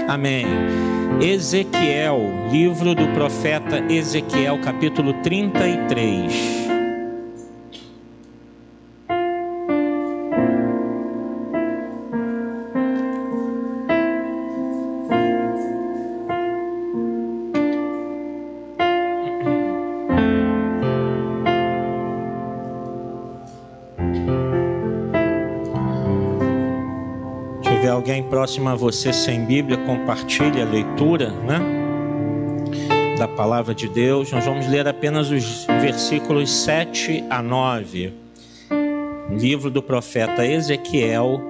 Amém. Ezequiel, livro do profeta Ezequiel, capítulo 33. Alguém próximo a você sem Bíblia, compartilhe a leitura, da palavra de Deus. Nós vamos ler apenas os versículos 7 a 9. Livro do profeta Ezequiel,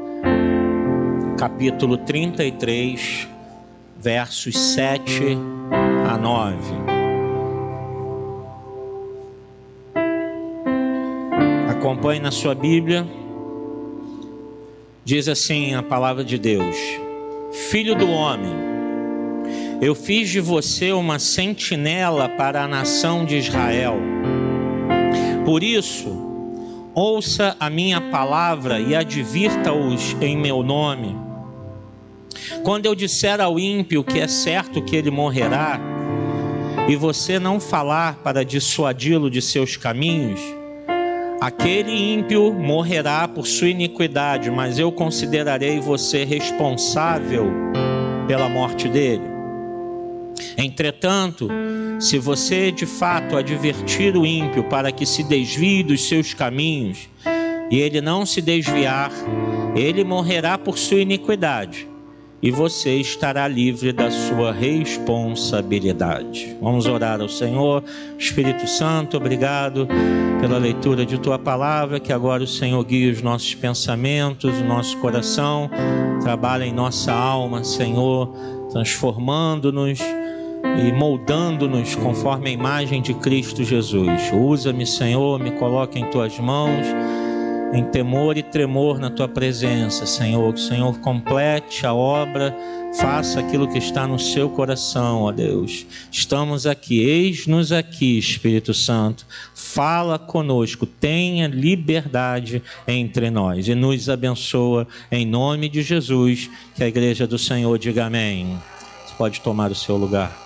capítulo 33, versos 7 a 9. Acompanhe na sua Bíblia. Diz assim a palavra de Deus: Filho do homem, eu fiz de você uma sentinela para a nação de Israel. Por isso, ouça a minha palavra e advirta-os em meu nome. Quando eu disser ao ímpio que é certo que ele morrerá, e você não falar para dissuadi-lo de seus caminhos, aquele ímpio morrerá por sua iniquidade, mas eu considerarei você responsável pela morte dele. Entretanto, se você de fato advertir o ímpio para que se desvie dos seus caminhos, e ele não se desviar, ele morrerá por sua iniquidade, e você estará livre da sua responsabilidade. Vamos orar ao Senhor. Espírito Santo, obrigado pela leitura de Tua palavra, que agora o Senhor guie os nossos pensamentos, o nosso coração, trabalha em nossa alma, Senhor, transformando-nos e moldando-nos conforme a imagem de Cristo Jesus. Usa-me, Senhor, me coloca em Tuas mãos, em temor e tremor na Tua presença, Senhor. Que o Senhor complete a obra, faça aquilo que está no Seu coração, ó Deus. Estamos aqui, eis-nos aqui, Espírito Santo. Fala conosco, tenha liberdade entre nós e nos abençoa em nome de Jesus. Que a igreja do Senhor diga amém. Você pode tomar o seu lugar.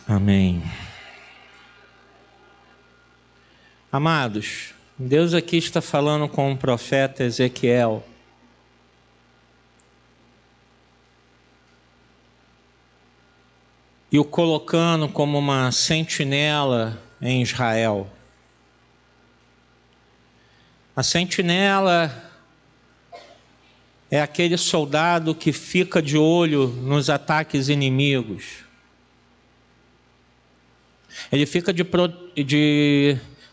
Amém. Amados, Deus aqui está falando com o profeta Ezequiel. E o colocando como uma sentinela em Israel. A sentinela é aquele soldado que fica de olho nos ataques inimigos. Ele fica de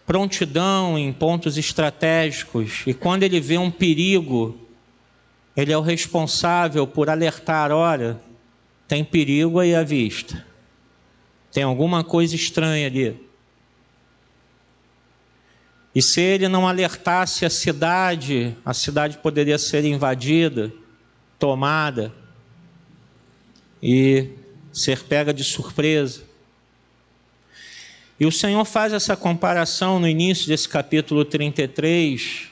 prontidão em pontos estratégicos, e quando ele vê um perigo, ele é o responsável por alertar: olha, tem perigo aí à vista, tem alguma coisa estranha ali. E se ele não alertasse a cidade poderia ser invadida, tomada e ser pega de surpresa. E o Senhor faz essa comparação no início desse capítulo 33,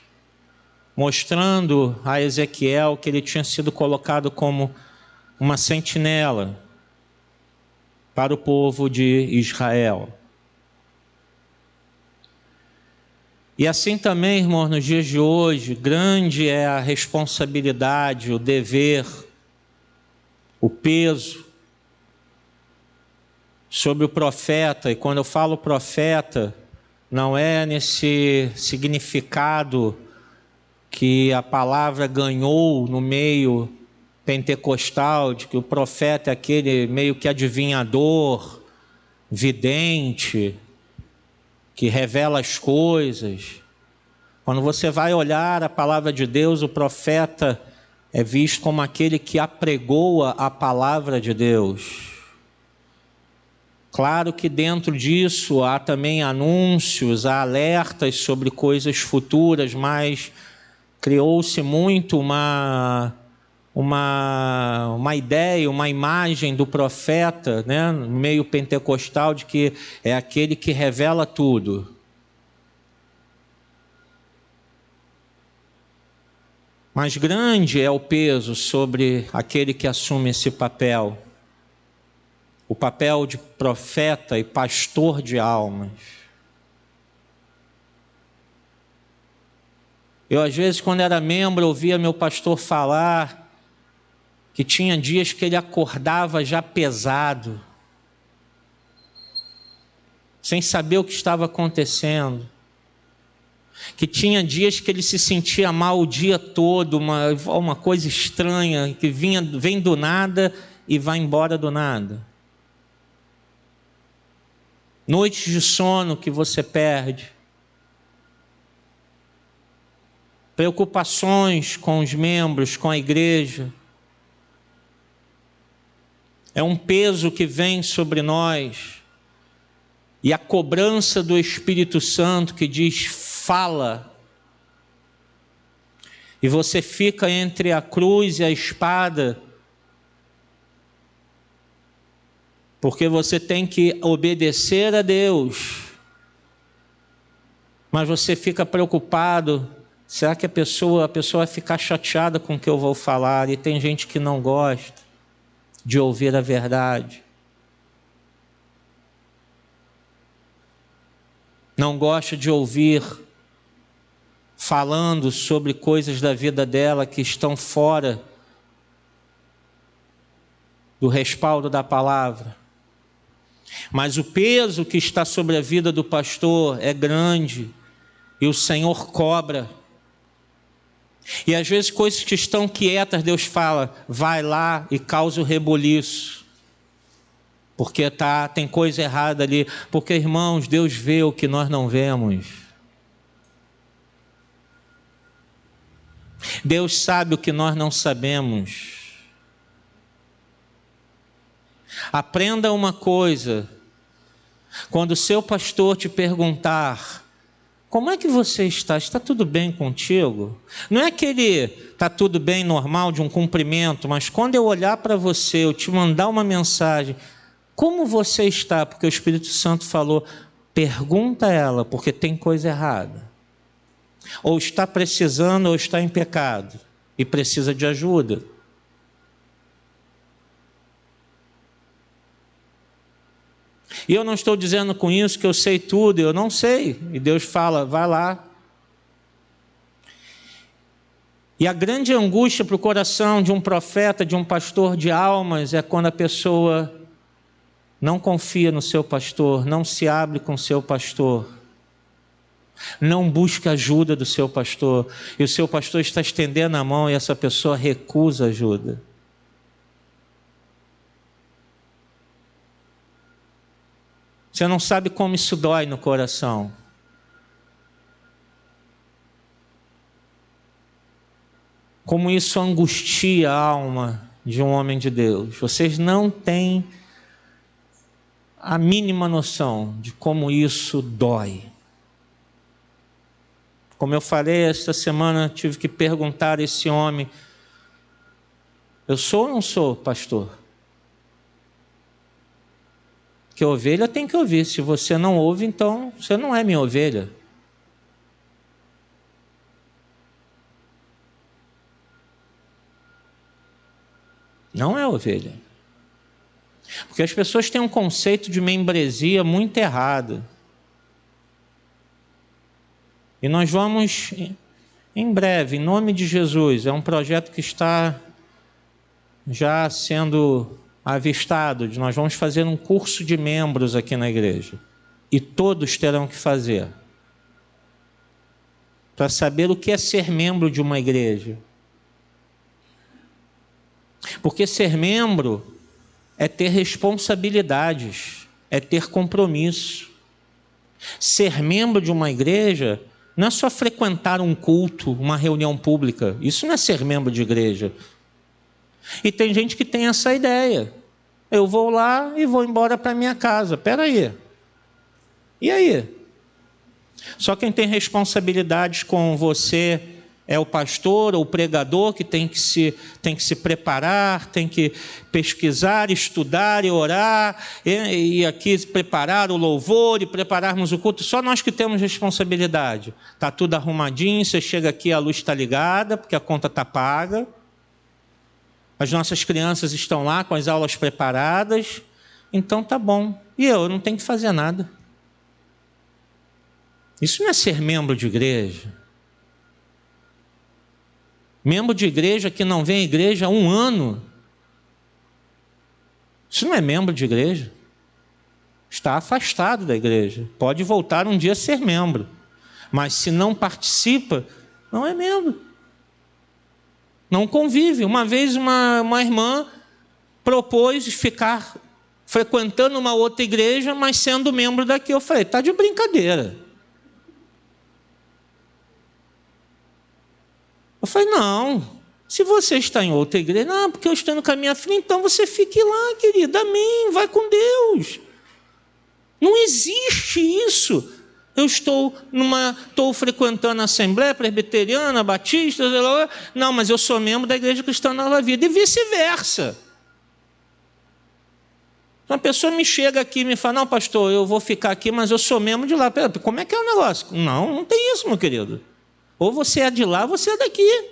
mostrando a Ezequiel que ele tinha sido colocado como uma sentinela para o povo de Israel. E assim também, irmãos, nos dias de hoje, grande é a responsabilidade, o dever, o peso sobre o profeta. E quando eu falo profeta, não é nesse significado que a palavra ganhou no meio pentecostal, de que o profeta é aquele meio que adivinhador, vidente, que revela as coisas. Quando você vai olhar a palavra de Deus, o profeta é visto como aquele que apregoa a palavra de Deus. Claro que dentro disso há também anúncios, há alertas sobre coisas futuras, mas Criou-se muito uma ideia, uma imagem do profeta, né, no meio pentecostal, de que é aquele que revela tudo. Mas grande é o peso sobre aquele que assume esse papel, o papel de profeta e pastor de almas. Eu, às vezes, quando era membro, ouvia meu pastor falar que tinha dias que ele acordava já pesado, sem saber o que estava acontecendo. Que tinha dias que ele se sentia mal o dia todo, uma coisa estranha, que vem do nada e vai embora do nada. Noites de sono que você perde. Preocupações com os membros, com a igreja. É um peso que vem sobre nós. E a cobrança do Espírito Santo que diz: fala. E você fica entre a cruz e a espada, porque você tem que obedecer a Deus, mas você fica preocupado: será que a pessoa vai ficar chateada com o que eu vou falar? E tem gente que não gosta de ouvir a verdade, não gosta de ouvir falando sobre coisas da vida dela que estão fora do respaldo da palavra. Mas o peso que está sobre a vida do pastor é grande, e o Senhor cobra. E às vezes coisas que estão quietas, Deus fala: vai lá e causa o reboliço, porque tem coisa errada ali. Porque, irmãos, Deus vê o que nós não vemos. Deus sabe o que nós não sabemos. Aprenda uma coisa: quando o seu pastor te perguntar: como é que você está? Está tudo bem contigo? Não é aquele está tudo bem normal de um cumprimento, mas quando eu olhar para você, eu te mandar uma mensagem: como você está? Porque o Espírito Santo falou: pergunta a ela, porque tem coisa errada. Ou está precisando, ou está em pecado e precisa de ajuda. E eu não estou dizendo com isso que eu sei tudo, eu não sei. E Deus fala: vai lá. E a grande angústia para o coração de um profeta, de um pastor de almas, é quando a pessoa não confia no seu pastor, não se abre com o seu pastor, não busca ajuda do seu pastor, e o seu pastor está estendendo a mão e essa pessoa recusa ajuda. Você não sabe como isso dói no coração. Como isso angustia a alma de um homem de Deus. Vocês não têm a mínima noção de como isso dói. Como eu falei, esta semana tive que perguntar a esse homem: eu sou ou não sou pastor? Que ovelha tem que ouvir. Se você não ouve, então você não é minha ovelha. Não é ovelha. Porque as pessoas têm um conceito de membresia muito errado. E nós vamos, em breve, em nome de Jesus, é um projeto que está já sendo avistado, nós vamos fazer um curso de membros aqui na igreja. E todos terão que fazer, para saber o que é ser membro de uma igreja. Porque ser membro é ter responsabilidades, é ter compromisso. Ser membro de uma igreja não é só frequentar um culto, uma reunião pública. Isso não é ser membro de igreja. E tem gente que tem essa ideia: eu vou lá e vou embora para minha casa. Espera aí. E aí? Só quem tem responsabilidades com você É o pastor ou o pregador que tem que se preparar, tem que pesquisar, estudar e orar, e aqui preparar o louvor e prepararmos o culto. Só nós que temos responsabilidade. Está tudo arrumadinho, você chega aqui, a luz está ligada, porque a conta está paga. As nossas crianças estão lá com as aulas preparadas. Então tá bom. E eu não tenho que fazer nada. Isso não é ser membro de igreja. Membro de igreja que não vem à igreja há 1 ano. Isso não é membro de igreja. Está afastado da igreja. Pode voltar um dia a ser membro. Mas se não participa, não é membro. Não convive. Uma vez uma irmã propôs ficar frequentando uma outra igreja, mas sendo membro daqui. Eu falei, está de brincadeira. Eu falei, não, se você está em outra igreja, não, porque eu estou no caminho à frente, então você fique lá, querida, amém, vai com Deus. Não existe isso. Eu estou frequentando a Assembleia Presbiteriana, Batista, não, mas eu sou membro da Igreja Cristã Nova Vida, e vice-versa. Uma pessoa me chega aqui e me fala, não, pastor, eu vou ficar aqui, mas eu sou membro de lá. Como é que é o negócio? Não, não tem isso, meu querido. Ou você é de lá, ou você é daqui.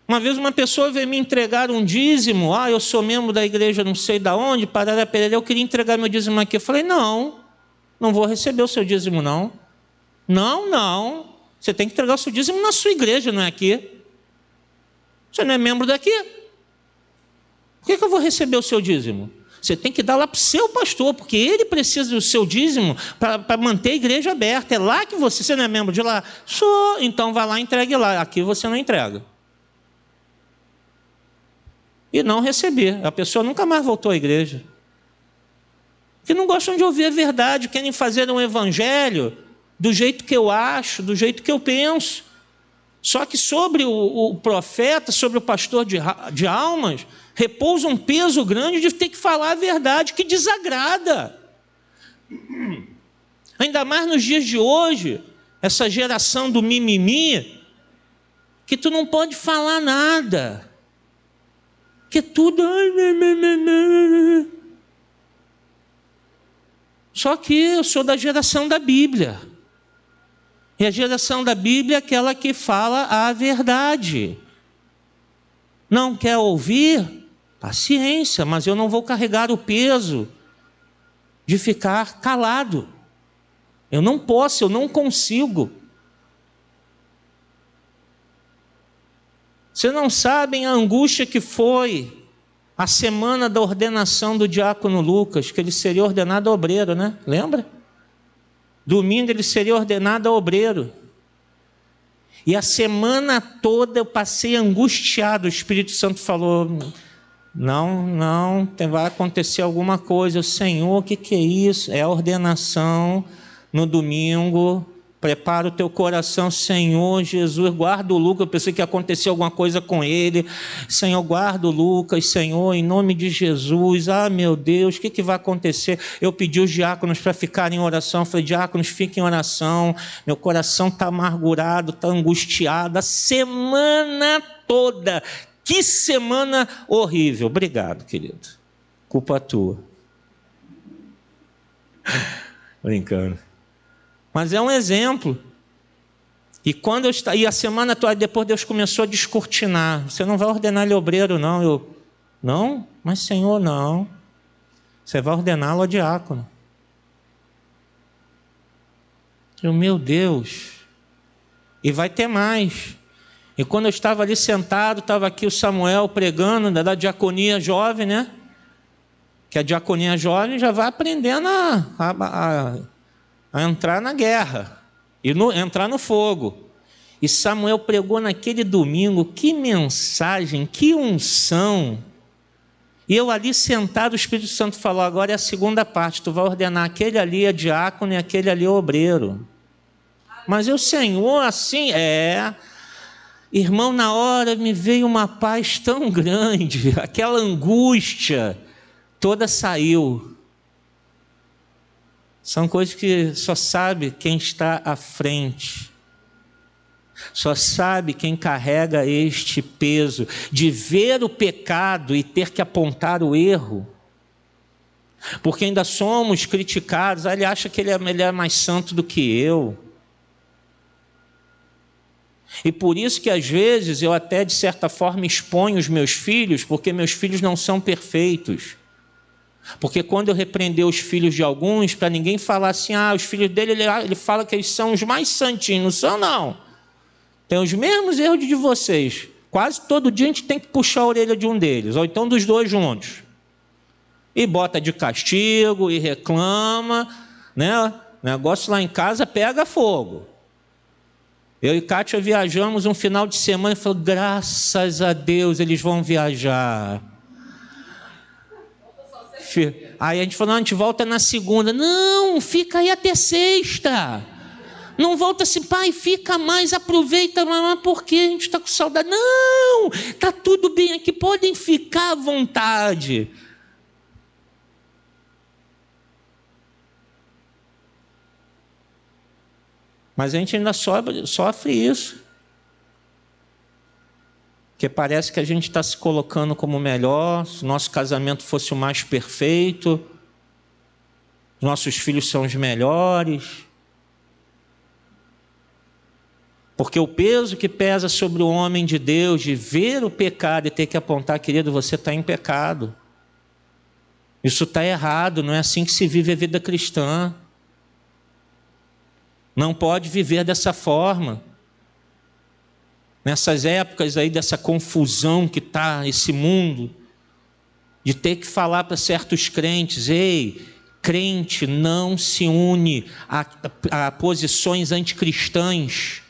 Uma vez uma pessoa veio me entregar um dízimo. Eu sou membro da igreja não sei de onde, parará, pererê, eu queria entregar meu dízimo aqui. Eu falei, não vou receber o seu dízimo, não. Não. Você tem que entregar o seu dízimo na sua igreja, não é aqui. Você não é membro daqui. Por que eu vou receber o seu dízimo? Você tem que dar lá para o seu pastor, porque ele precisa do seu dízimo para manter a igreja aberta. É lá que você não é membro de lá? Sou, então vai lá e entregue lá. Aqui você não entrega. E não receber. A pessoa nunca mais voltou à igreja. Que não gostam de ouvir a verdade, querem fazer um evangelho do jeito que eu acho, do jeito que eu penso. Só que sobre o profeta, sobre o pastor de almas, repousa um peso grande de ter que falar a verdade, que desagrada. Ainda mais nos dias de hoje, essa geração do mimimi, que tu não pode falar nada. Que tudo... Só que eu sou da geração da Bíblia. E a geração da Bíblia é aquela que fala a verdade. Não quer ouvir? Paciência, mas eu não vou carregar o peso de ficar calado. Eu não posso, eu não consigo. Vocês não sabem a angústia que foi a semana da ordenação do diácono Lucas, que ele seria ordenado obreiro, né? Lembra? Domingo ele seria ordenado obreiro. E a semana toda eu passei angustiado. O Espírito Santo falou, não, vai acontecer alguma coisa. O Senhor, o que é isso? É a ordenação no domingo. Prepara o teu coração, Senhor Jesus, guarda o Lucas. Eu pensei que ia acontecer alguma coisa com ele. Senhor, guarda o Lucas, Senhor, em nome de Jesus. Meu Deus, o que vai acontecer? Eu pedi os diáconos para ficarem em oração. Eu falei, diáconos, fiquem em oração. Meu coração está amargurado, está angustiado. A semana toda. Que semana horrível. Obrigado, querido. Culpa tua. Brincando. Mas é um exemplo. E a semana toda, depois Deus começou a descortinar. Você não vai ordenar ele obreiro, não. Não? Mas Senhor, não. Você vai ordená-lo a diácono. Meu Deus. E vai ter mais. E quando eu estava ali sentado, estava aqui o Samuel pregando, da diaconia jovem, né? Que a diaconia jovem já vai aprendendo a entrar na guerra, e entrar no fogo. E Samuel pregou naquele domingo, que mensagem, que unção. E eu ali sentado, o Espírito Santo falou, agora é a segunda parte, tu vai ordenar aquele ali é diácono e aquele ali é obreiro. Mas eu, Senhor, assim, irmão, na hora me veio uma paz tão grande, aquela angústia toda saiu. São coisas que só sabe quem está à frente. Só sabe quem carrega este peso de ver o pecado e ter que apontar o erro. Porque ainda somos criticados. Ele acha que ele é mais santo do que eu. E por isso que às vezes eu até de certa forma exponho os meus filhos, porque meus filhos não são perfeitos. Porque quando eu repreender os filhos de alguns, para ninguém falar assim, os filhos dele, ele fala que eles são os mais santinhos. Não são, não. Tem os mesmos erros de vocês. Quase todo dia a gente tem que puxar a orelha de um deles, ou então dos dois juntos. E bota de castigo, e reclama, né? O negócio lá em casa pega fogo. Eu e Kátia viajamos um final de semana e falou, graças a Deus eles vão viajar. Aí a gente falou, não, a gente volta na segunda. Não, fica aí até sexta. Não volta assim, pai, fica mais, aproveita, mas por quê? A gente está com saudade. Não, está tudo bem aqui, podem ficar à vontade. Mas a gente ainda sofre isso. Porque parece que a gente está se colocando como melhor, se nosso casamento fosse o mais perfeito, nossos filhos são os melhores. Porque o peso que pesa sobre o homem de Deus, de ver o pecado e ter que apontar, querido, você está em pecado. Isso está errado, não é assim que se vive a vida cristã. Não pode viver dessa forma. Nessas épocas aí dessa confusão que está esse mundo, de ter que falar para certos crentes, ei, crente não se une a posições anticristãs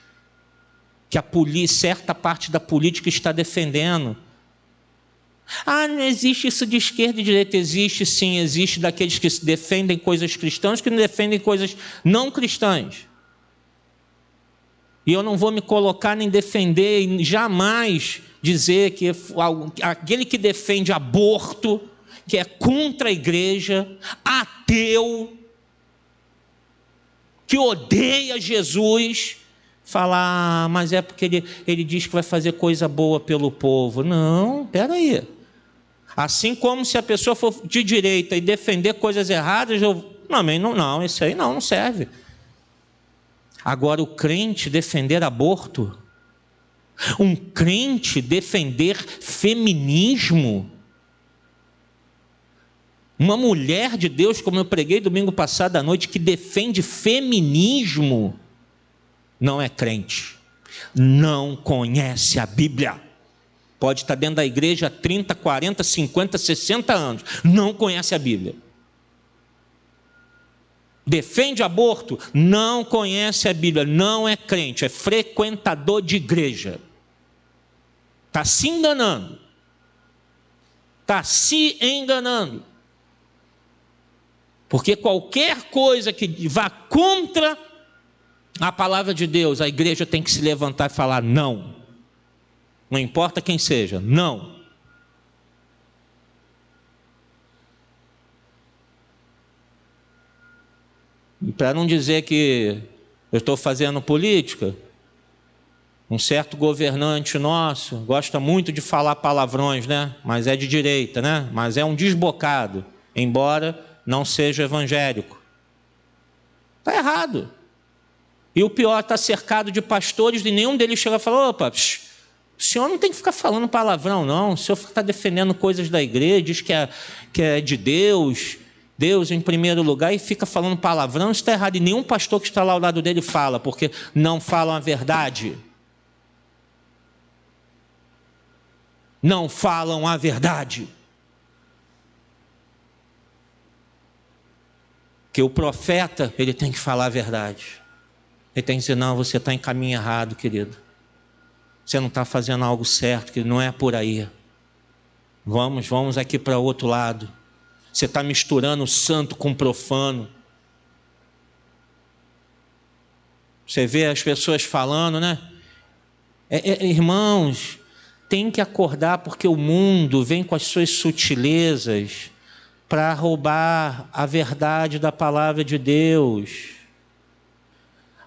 que certa parte da política está defendendo. Não existe isso de esquerda e direita. Existe sim, existe daqueles que defendem coisas cristãs que não defendem coisas não cristãs. E eu não vou me colocar nem defender e jamais dizer que aquele que defende aborto, que é contra a igreja, ateu, que odeia Jesus, falar, mas é porque ele diz que vai fazer coisa boa pelo povo. Não, espera aí. Assim como se a pessoa for de direita e defender coisas erradas, não, isso aí não serve. Agora, o crente defender aborto, um crente defender feminismo, uma mulher de Deus, como eu preguei domingo passado à noite, que defende feminismo, não é crente, não conhece a Bíblia. Pode estar dentro da igreja há 30, 40, 50, 60 anos, não conhece a Bíblia. Defende aborto, não conhece a Bíblia, não é crente, é frequentador de igreja. Está se enganando. Está se enganando. Porque qualquer coisa que vá contra a palavra de Deus, a igreja tem que se levantar e falar não. Não importa quem seja, não. E para não dizer que eu estou fazendo política, um certo governante nosso gosta muito de falar palavrões, né? Mas é de direita, né? Mas é um desbocado, embora não seja evangélico. Está errado. E o pior, está cercado de pastores e nenhum deles chega a falar, opa, o senhor não tem que ficar falando palavrão, não. O senhor está defendendo coisas da igreja, diz que é de Deus em primeiro lugar, e fica falando palavrão, isso está errado. E nenhum pastor que está lá ao lado dele fala, porque não falam a verdade. Não falam a verdade. Porque o profeta, ele tem que falar a verdade. Ele tem que dizer, não, você está em caminho errado, querido. Você não está fazendo algo certo, que não é por aí. Vamos aqui para o outro lado. Você está misturando o santo com o profano. Você vê as pessoas falando, né? Irmãos, tem que acordar, porque o mundo vem com as suas sutilezas para roubar a verdade da palavra de Deus.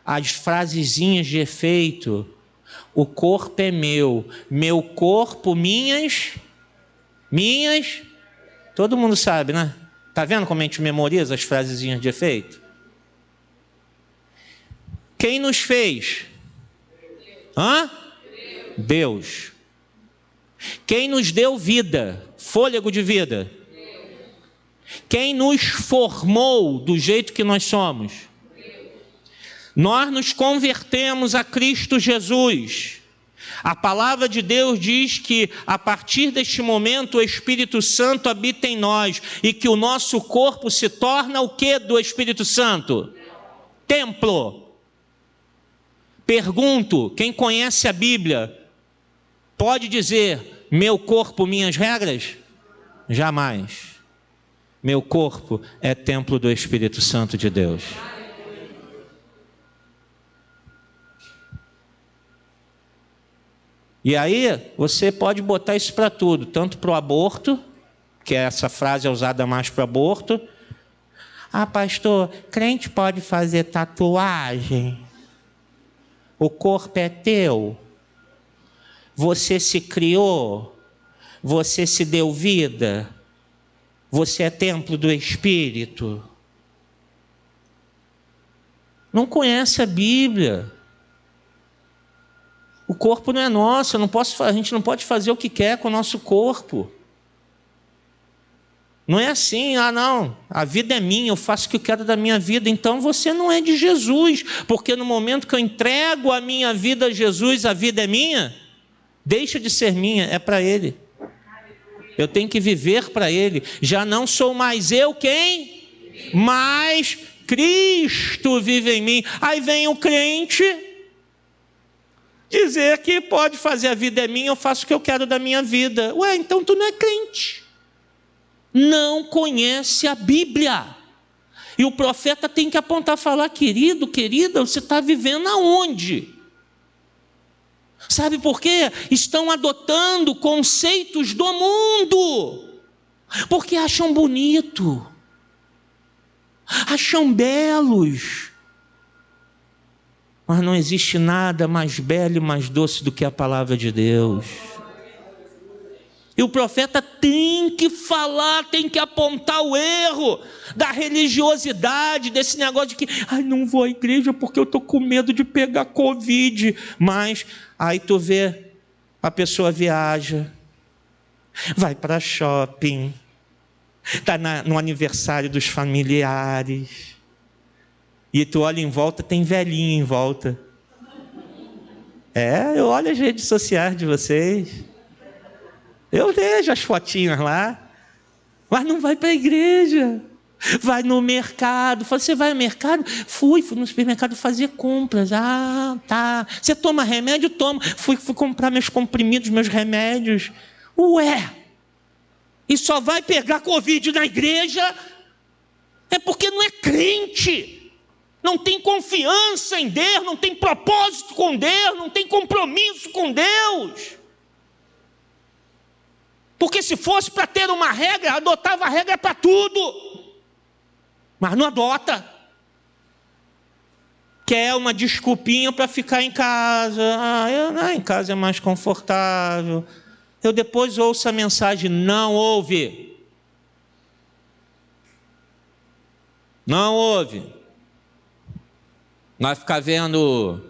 As frasezinhas de efeito. O corpo é meu. Meu corpo, minhas. Todo mundo sabe, né? Tá vendo como a gente memoriza as frasezinhas de efeito? Quem nos fez? Deus. Quem nos deu vida? Fôlego de vida. Quem nos formou do jeito que nós somos? Nós nos convertemos a Cristo Jesus. A palavra de Deus diz que a partir deste momento o Espírito Santo habita em nós e que o nosso corpo se torna o que do Espírito Santo? Templo. Pergunto, quem conhece a Bíblia pode dizer: meu corpo, minhas regras? Jamais. Meu corpo é templo do Espírito Santo de Deus. E aí você pode botar isso para tudo, tanto para o aborto, que essa frase é usada mais para o aborto. Ah, pastor, crente pode fazer tatuagem? O corpo é teu? Você se criou? Você se deu vida? Você é templo do Espírito? Não conhece a Bíblia. O corpo não é nosso, a gente não pode fazer o que quer com o nosso corpo. Não é assim, não, a vida é minha, eu faço o que eu quero da minha vida. Então você não é de Jesus, porque no momento que eu entrego a minha vida a Jesus, a vida é minha, deixa de ser minha, é para Ele. Eu tenho que viver para Ele. Já não sou mais eu quem? Mas Cristo vive em mim. Aí vem o crente dizer que pode fazer a vida é minha, eu faço o que eu quero da minha vida. Ué, então tu não é crente. Não conhece a Bíblia. E o profeta tem que apontar e falar: querido, querida, você está vivendo aonde? Sabe por quê? Estão adotando conceitos do mundo, porque acham bonito, acham belos. Mas não existe nada mais belo e mais doce do que a palavra de Deus. E o profeta tem que falar, tem que apontar o erro da religiosidade, desse negócio de que não vou à igreja porque eu estou com medo de pegar Covid. Mas aí tu vê, a pessoa viaja, vai para shopping, está no aniversário dos familiares, e tu olha em volta, tem velhinho em volta. Eu olho as redes sociais de vocês, eu vejo as fotinhas lá, mas não vai para a igreja. Vai no mercado. Você vai ao mercado? Fui no supermercado fazer compras. Tá. Você toma remédio? Tomo. Fui comprar meus comprimidos, meus remédios. Ué, e só vai pegar Covid na igreja? É porque não é crente. Não tem confiança em Deus, não tem propósito com Deus, não tem compromisso com Deus. Porque se fosse para ter uma regra, adotava a regra para tudo. Mas não adota. Quer uma desculpinha para ficar em casa. Em casa é mais confortável. Eu depois ouço a mensagem: não ouve. Não ouve. Vai ficar vendo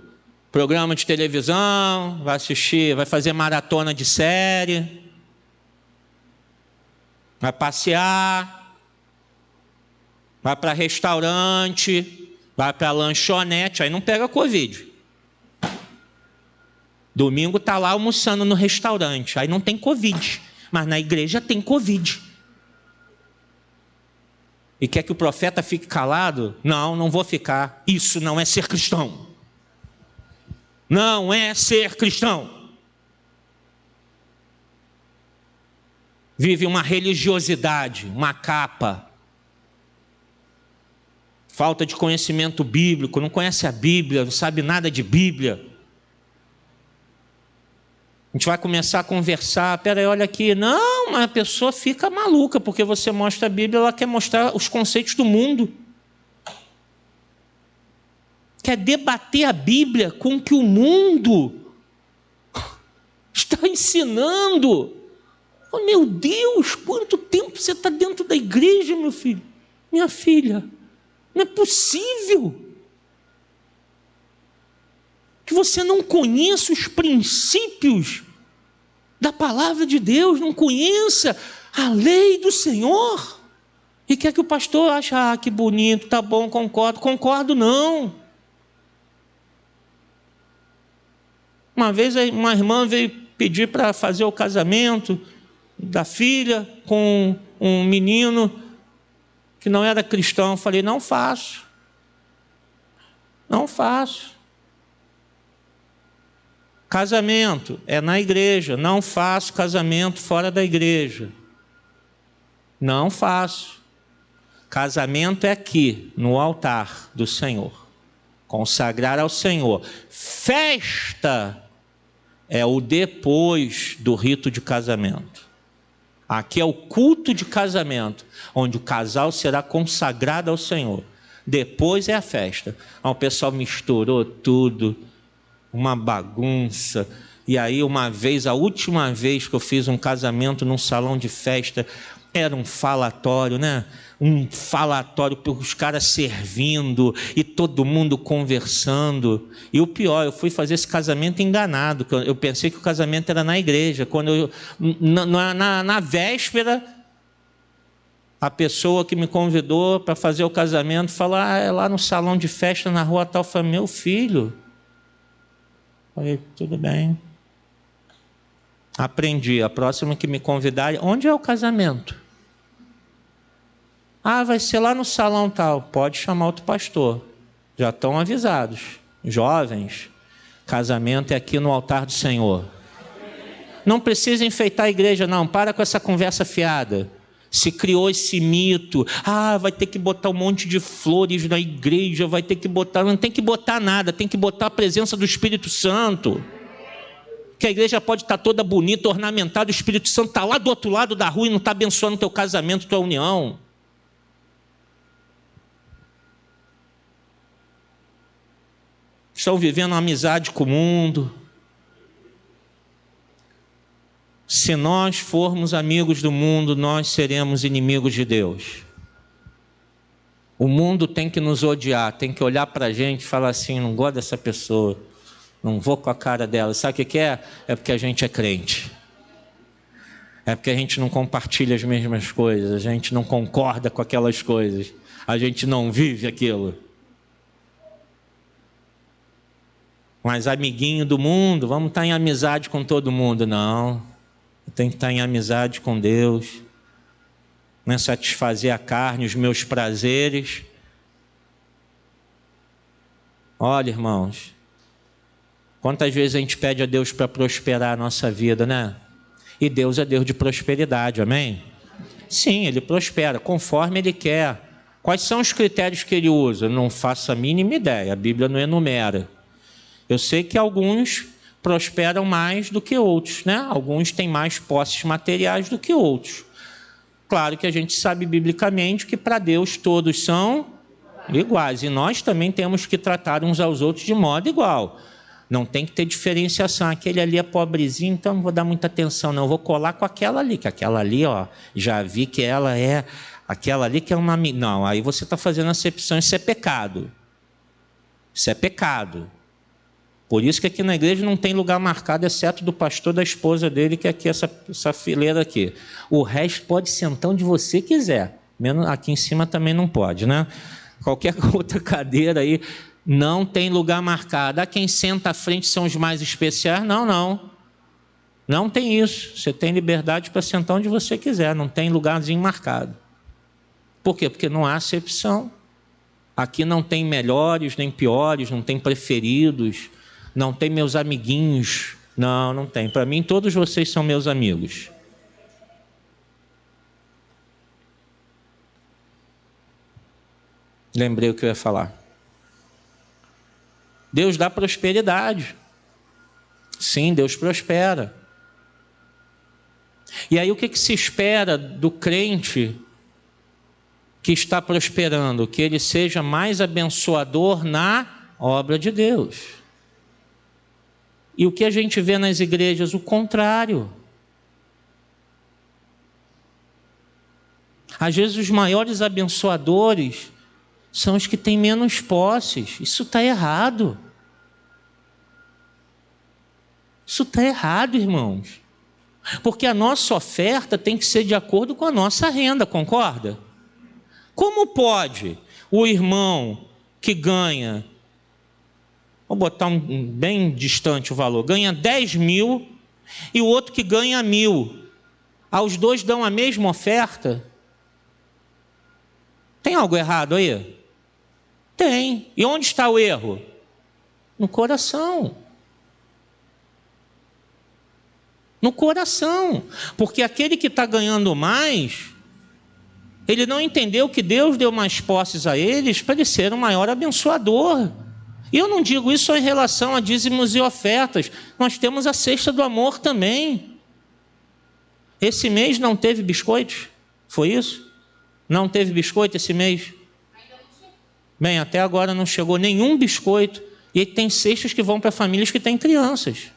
programa de televisão, vai assistir, vai fazer maratona de série, vai passear, vai para restaurante, vai para lanchonete, aí não pega Covid. Domingo está lá almoçando no restaurante, aí não tem Covid, mas na igreja tem Covid. E quer que o profeta fique calado? Não vou ficar. Isso não é ser cristão. Não é ser cristão. Vive uma religiosidade, uma capa. Falta de conhecimento bíblico, não conhece a Bíblia, não sabe nada de Bíblia. A gente vai começar a conversar, peraí, olha aqui. Não, mas a pessoa fica maluca, porque você mostra a Bíblia, ela quer mostrar os conceitos do mundo. Quer debater a Bíblia com o que o mundo está ensinando. Oh, meu Deus, quanto tempo você está dentro da igreja, meu filho? Minha filha, não é possível que você não conheça os princípios da palavra de Deus, não conheça a lei do Senhor, e quer que o pastor ache, que bonito, tá bom, concordo não. Uma vez uma irmã veio pedir para fazer o casamento da filha com um menino que não era cristão. Eu falei, não faço. Casamento é na igreja, não faço casamento fora da igreja. Não faço. Casamento é aqui, no altar do Senhor. Consagrar ao Senhor. Festa é o depois do rito de casamento. Aqui é o culto de casamento, onde o casal será consagrado ao Senhor. Depois é a festa. O pessoal misturou tudo, uma bagunça. E aí a última vez que eu fiz um casamento num salão de festa, era um falatório, né? Um falatório para os caras servindo e todo mundo conversando. E o pior, eu fui fazer esse casamento enganado. Eu pensei que o casamento era na igreja. Quando na véspera, a pessoa que me convidou para fazer o casamento falou, é lá no salão de festa na rua tal. Eu falei, meu filho. Falei, tudo bem. Aprendi, a próxima que me convidarem, onde é o casamento? Vai ser lá no salão tal. Pode chamar outro pastor. Já estão avisados. Jovens, casamento é aqui no altar do Senhor. Não precisa enfeitar a igreja, não. Para com essa conversa fiada. Se criou esse mito. Vai ter que botar um monte de flores na igreja, vai ter que botar... Não tem que botar nada, tem que botar a presença do Espírito Santo. Que a igreja pode estar toda bonita, ornamentada, o Espírito Santo está lá do outro lado da rua e não está abençoando teu casamento, tua união. Estão vivendo uma amizade com o mundo. Se nós formos amigos do mundo, nós seremos inimigos de Deus. O mundo tem que nos odiar, tem que olhar para a gente e falar assim, não gosto dessa pessoa, não vou com a cara dela. Sabe o que é? É porque a gente é crente. É porque a gente não compartilha as mesmas coisas, a gente não concorda com aquelas coisas, a gente não vive aquilo. Mas amiguinho do mundo, vamos estar em amizade com todo mundo. Não, tem que estar em amizade com Deus. Não é satisfazer a carne, os meus prazeres. Olha, irmãos, quantas vezes a gente pede a Deus para prosperar a nossa vida, né? E Deus é Deus de prosperidade, amém? Sim, Ele prospera conforme Ele quer. Quais são os critérios que Ele usa? Não faço a mínima ideia, a Bíblia não enumera. Eu sei que alguns prosperam mais do que outros, né? Alguns têm mais posses materiais do que outros. Claro que a gente sabe biblicamente que para Deus todos são iguais. E nós também temos que tratar uns aos outros de modo igual. Não tem que ter diferenciação. Aquele ali é pobrezinho, então não vou dar muita atenção, não. Eu vou colar com aquela ali, que aquela ali, já vi que ela é... Aquela ali que é uma... Não, aí você está fazendo acepção, isso é pecado. Isso é pecado. Por isso que aqui na igreja não tem lugar marcado, exceto do pastor, da esposa dele, que é aqui essa fileira aqui. O resto pode sentar onde você quiser. Menos aqui em cima também não pode, né? Qualquer outra cadeira aí não tem lugar marcado. Quem senta à frente são os mais especiais? Não. Não tem isso. Você tem liberdade para sentar onde você quiser. Não tem lugarzinho marcado. Por quê? Porque não há acepção. Aqui não tem melhores nem piores, não tem preferidos. Não tem meus amiguinhos. Não tem. Para mim, todos vocês são meus amigos. Lembrei o que eu ia falar. Deus dá prosperidade. Sim, Deus prospera. E aí o que se espera do crente que está prosperando? Que ele seja mais abençoador na obra de Deus. E o que a gente vê nas igrejas? O contrário. Às vezes os maiores abençoadores são os que têm menos posses. Isso está errado. Isso está errado, irmãos. Porque a nossa oferta tem que ser de acordo com a nossa renda, concorda? Como pode o irmão que ganha, vou botar bem distante o valor, ganha 10 mil e o outro que ganha 1.000, aos dois dão a mesma oferta? Tem algo errado aí? Tem. E onde está o erro? No coração. No coração. Porque aquele que está ganhando mais, ele não entendeu que Deus deu mais posses a eles para ele ser um maior abençoador. E eu não digo isso só em relação a dízimos e ofertas. Nós temos a cesta do amor também. Esse mês não teve biscoitos? Foi isso? Não teve biscoito esse mês? Bem, até agora não chegou nenhum biscoito. E tem cestas que vão para famílias que têm crianças.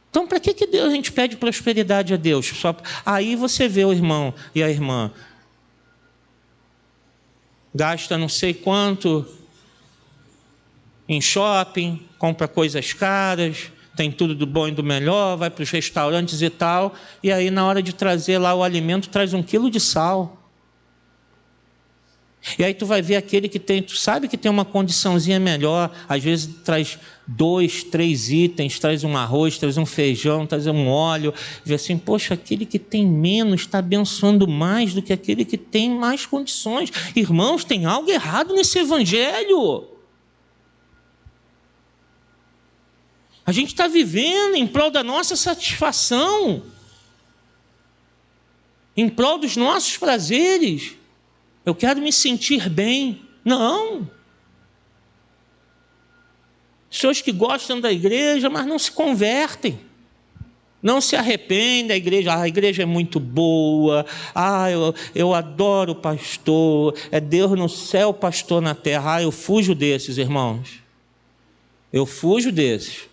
Então, para que Deus, a gente pede prosperidade a Deus? Aí você vê o irmão e a irmã. Gasta não sei quanto em shopping, compra coisas caras, tem tudo do bom e do melhor, vai para os restaurantes e tal, e aí na hora de trazer lá o alimento, traz 1 quilo de sal. E aí tu vai ver aquele que tem, tu sabe que tem uma condiçãozinha melhor, às vezes traz 2, 3 itens, traz um arroz, traz um feijão, traz um óleo, vê assim, poxa, aquele que tem menos está abençoando mais do que aquele que tem mais condições. Irmãos, tem algo errado nesse evangelho. A gente está vivendo em prol da nossa satisfação, em prol dos nossos prazeres. Eu quero me sentir bem. Não. Pessoas que gostam da igreja, mas não se convertem. Não se arrependem. A igreja é muito boa. Eu adoro o pastor. É Deus no céu, pastor na terra. Eu fujo desses, irmãos. Eu fujo desses.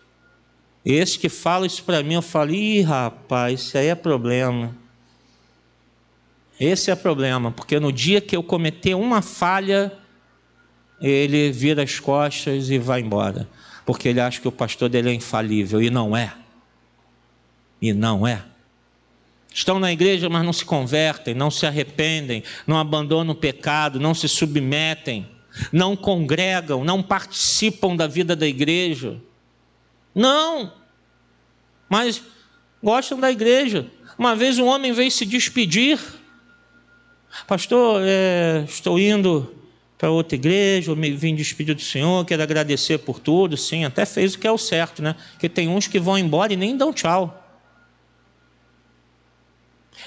Esse que fala isso para mim, eu falo, rapaz, isso aí é problema. Esse é problema, porque no dia que eu cometer uma falha, ele vira as costas e vai embora. Porque ele acha que o pastor dele é infalível, e não é. E não é. Estão na igreja, mas não se convertem, não se arrependem, não abandonam o pecado, não se submetem, não congregam, não participam da vida da igreja. Não, mas gostam da igreja. Uma vez um homem veio se despedir. Pastor, estou indo para outra igreja, eu me vim despedir do senhor, quero agradecer por tudo. Sim, até fez o que é o certo, né? Porque tem uns que vão embora e nem dão tchau.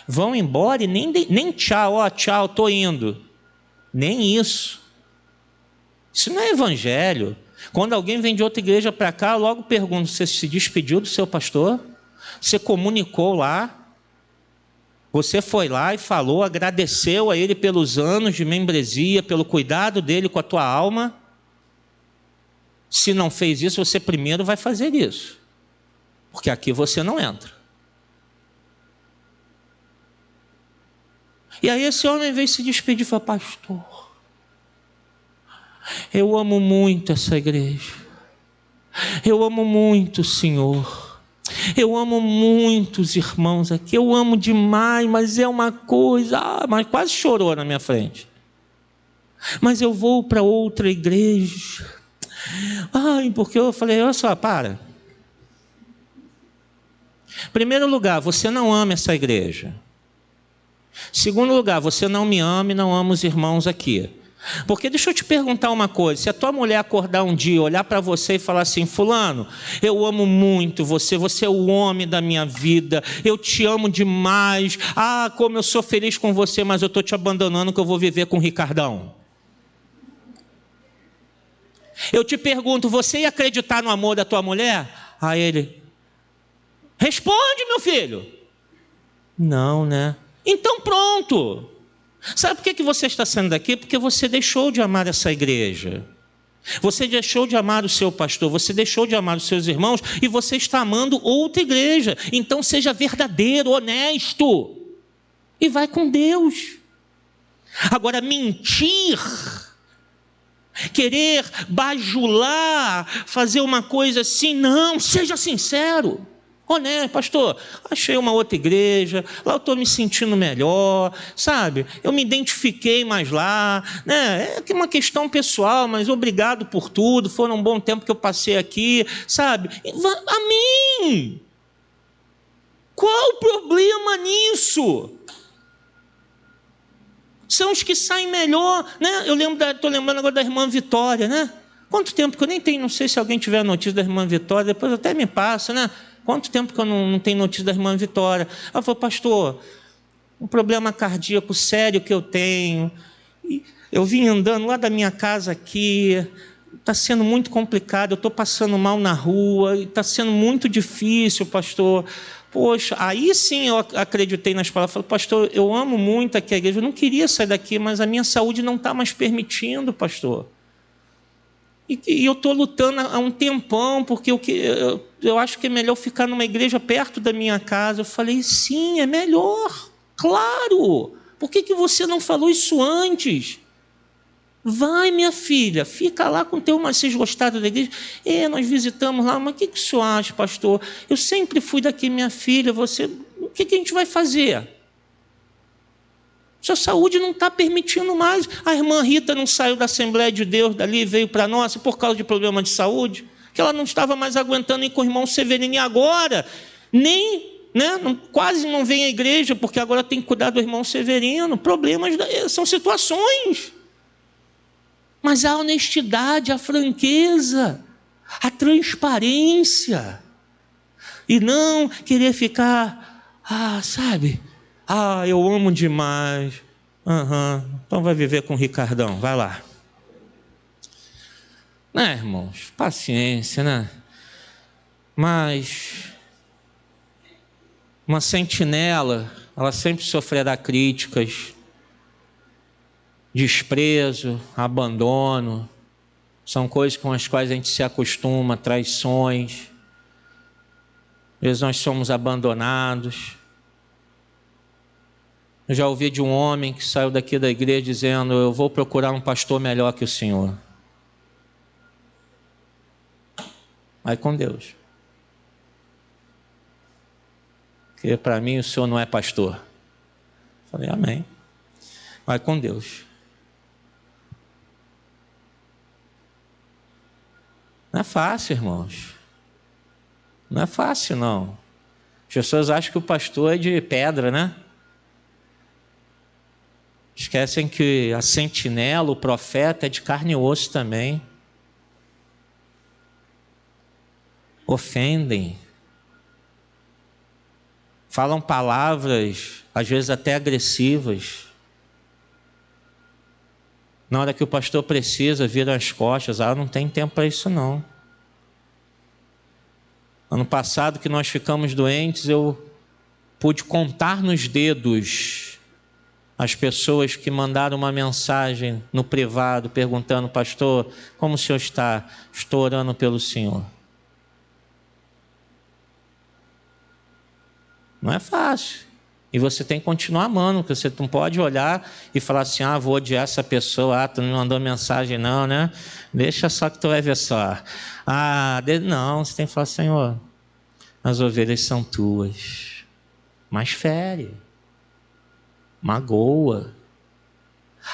Vão embora e nem tchau, tchau, estou indo. Nem isso. Isso não é evangelho. Quando alguém vem de outra igreja para cá, eu logo pergunto, você se despediu do seu pastor? Você comunicou lá? Você foi lá e falou, agradeceu a ele pelos anos de membresia, pelo cuidado dele com a tua alma? Se não fez isso, você primeiro vai fazer isso. Porque aqui você não entra. E aí esse homem veio se despedir e falou, pastor, eu amo muito essa igreja. Eu amo muito o Senhor. Eu amo muito os irmãos aqui. Eu amo demais, mas é uma coisa... mas quase chorou na minha frente. Mas eu vou para outra igreja. Porque eu falei, olha só, para. Primeiro lugar, você não ama essa igreja. Segundo lugar, você não me ama e não ama os irmãos aqui. Porque deixa eu te perguntar uma coisa, se a tua mulher acordar um dia, olhar para você e falar assim, fulano, eu amo muito você, você é o homem da minha vida, eu te amo demais, como eu sou feliz com você, mas eu estou te abandonando que eu vou viver com o Ricardão. Eu te pergunto, você ia acreditar no amor da tua mulher? Ele, responde, meu filho. Não, né? Então pronto. Sabe por que você está saindo daqui? Porque você deixou de amar essa igreja. Você deixou de amar o seu pastor, você deixou de amar os seus irmãos e você está amando outra igreja. Então seja verdadeiro, honesto e vai com Deus. Agora, mentir, querer bajular, fazer uma coisa assim, não, seja sincero. Honesto, pastor, achei uma outra igreja, lá eu estou me sentindo melhor, sabe? Eu me identifiquei mais lá, né? É uma questão pessoal, mas obrigado por tudo, foi um bom tempo que eu passei aqui, sabe? Amém! Qual o problema nisso? São os que saem melhor, né? Estou lembrando agora da irmã Vitória, né? Quanto tempo que eu nem tenho, não sei se alguém tiver notícia da irmã Vitória, depois até me passa, né? Quanto tempo que eu não tenho notícia da irmã Vitória? Ela falou, pastor, um problema cardíaco sério que eu tenho. Eu vim andando lá da minha casa aqui, está sendo muito complicado, eu estou passando mal na rua, está sendo muito difícil, pastor. Poxa, aí sim eu acreditei nas palavras. Falei, pastor, eu amo muito aqui a igreja, eu não queria sair daqui, mas a minha saúde não está mais permitindo, pastor. E eu estou lutando há um tempão, porque eu acho que é melhor ficar numa igreja perto da minha casa. Eu falei, sim, é melhor, claro. Por que você não falou isso antes? Vai, minha filha, fica lá com o teu marido. Vocês gostaram da igreja? Nós visitamos lá, mas o que o senhor acha, pastor? Eu sempre fui daqui, minha filha, o que a gente vai fazer? Sua saúde não está permitindo mais. A irmã Rita não saiu da Assembleia de Deus dali e veio para nós por causa de problema de saúde, que ela não estava mais aguentando ir com o irmão Severino. E agora, quase não vem à igreja, porque agora tem que cuidar do irmão Severino. Problemas, são situações. Mas a honestidade, a franqueza, a transparência. E não querer ficar, eu amo demais. Então vai viver com o Ricardão, vai lá. Né, irmãos? Paciência, né? Mas uma sentinela, ela sempre sofrerá críticas, desprezo, abandono. São coisas com as quais a gente se acostuma, traições. Às vezes nós somos abandonados. Eu já ouvi de um homem que saiu daqui da igreja dizendo, eu vou procurar um pastor melhor que o senhor. Vai com Deus. Porque para mim o senhor não é pastor. Falei, amém. Vai com Deus. Não é fácil, irmãos. Não é fácil, não. As pessoas acham que o pastor é de pedra, né? Esquecem que a sentinela, o profeta, é de carne e osso também. Ofendem. Falam palavras, às vezes até agressivas. Na hora que o pastor precisa, vira as costas. Não tem tempo para isso, não. Ano passado, que nós ficamos doentes, eu pude contar nos dedos as pessoas que mandaram uma mensagem no privado, perguntando, pastor, como o senhor está? Estou orando pelo senhor. Não é fácil. E você tem que continuar amando, porque você não pode olhar e falar assim, vou odiar essa pessoa, tu não mandou mensagem não, né? Deixa só que tu vai ver só. Não, você tem que falar, Senhor, as ovelhas são tuas. Mas fere, magoa.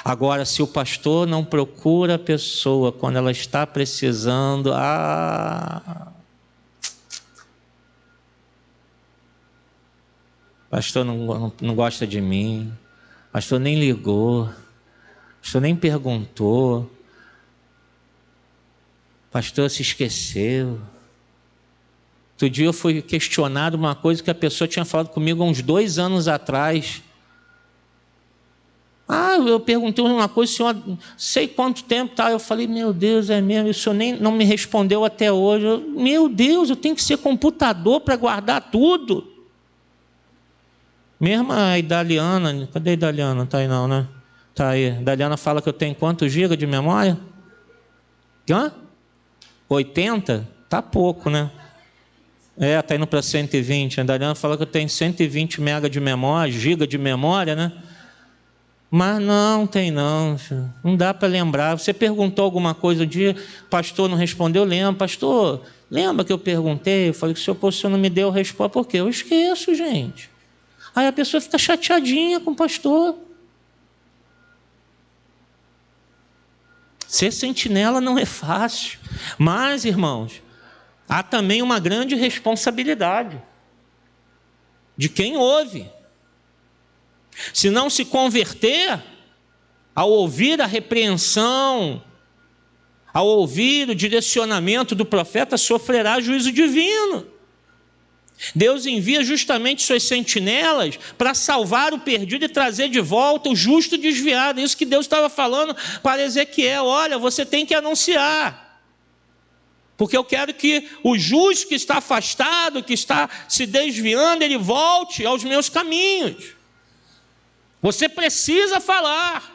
Agora, se o pastor não procura a pessoa quando ela está precisando, pastor não gosta de mim, pastor nem ligou, pastor nem perguntou, pastor se esqueceu. Outro dia eu fui questionado uma coisa que a pessoa tinha falado comigo há uns 2 anos atrás. Eu perguntei uma coisa, o senhor, sei quanto tempo, tá? Eu falei, meu Deus, é mesmo, o senhor nem não me respondeu até hoje. Meu Deus, eu tenho que ser computador para guardar tudo. Mesmo a Idaliana, cadê a Idaliana? Está aí não, né? Tá aí. Daliana fala que eu tenho quantos gigas de memória? 80? Tá pouco, né? Tá indo para 120. A Daliana fala que eu tenho 120 mega de memória, giga de memória, né? Mas não tem não. Não dá para lembrar. Você perguntou alguma coisa um dia, pastor não respondeu, lembro. Pastor, lembra que eu perguntei? Eu falei que o senhor não me deu resposta. Por quê? Eu esqueço, gente. Aí a pessoa fica chateadinha com o pastor. Ser sentinela não é fácil. Mas, irmãos, há também uma grande responsabilidade de quem ouve. Se não se converter, ao ouvir a repreensão, ao ouvir o direcionamento do profeta, sofrerá juízo divino. Deus envia justamente suas sentinelas para salvar o perdido e trazer de volta o justo desviado. É isso que Deus estava falando para Ezequiel. Olha, você tem que anunciar. Porque eu quero que o justo que está afastado, que está se desviando, ele volte aos meus caminhos. Você precisa falar.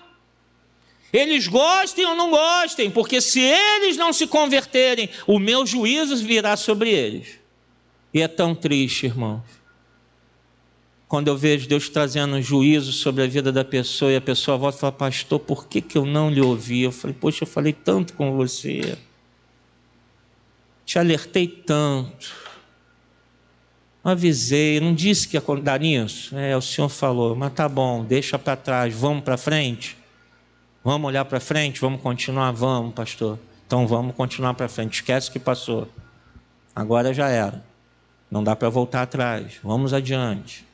Eles gostem ou não gostem, porque se eles não se converterem, o meu juízo virá sobre eles. E é tão triste, irmãos, quando eu vejo Deus trazendo juízo sobre a vida da pessoa e a pessoa volta e fala: pastor, por que eu não lhe ouvi? Eu falei: poxa, eu falei tanto com você, te alertei tanto, avisei, não disse que ia dar nisso? O senhor falou, mas tá bom, deixa para trás, vamos para frente? Vamos olhar para frente? Vamos continuar? Vamos, pastor. Então vamos continuar para frente, esquece o que passou, agora já era. Não dá para voltar atrás. Vamos adiante.